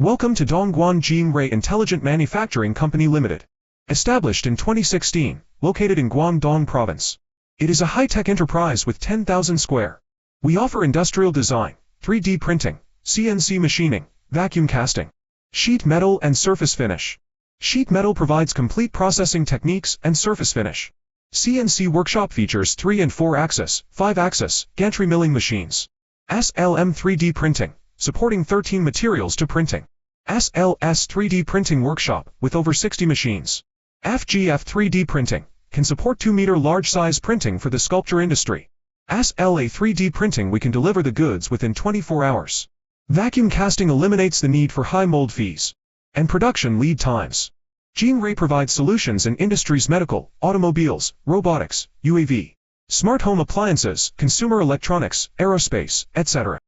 Welcome to Dongguan Jingrui Intelligent Manufacturing Company Limited. Established in 2016, located in Guangdong Province. It is a high-tech enterprise with 10,000 square. We offer industrial design, 3D printing, CNC machining, vacuum casting, sheet metal and surface finish. Sheet metal provides complete processing techniques and surface finish. CNC workshop features 3 and 4-axis, 5-axis, gantry milling machines. SLM 3D printing, supporting 13 materials to printing. SLS 3D printing workshop, with over 60 machines. FGF 3D printing, can support 2-meter large-size printing for the sculpture industry. SLA 3D printing, we can deliver the goods within 24 hours. Vacuum casting eliminates the need for high mold fees and production lead times. Jingrui provides solutions in industries medical, automobiles, robotics, UAV, smart home appliances, consumer electronics, aerospace, etc.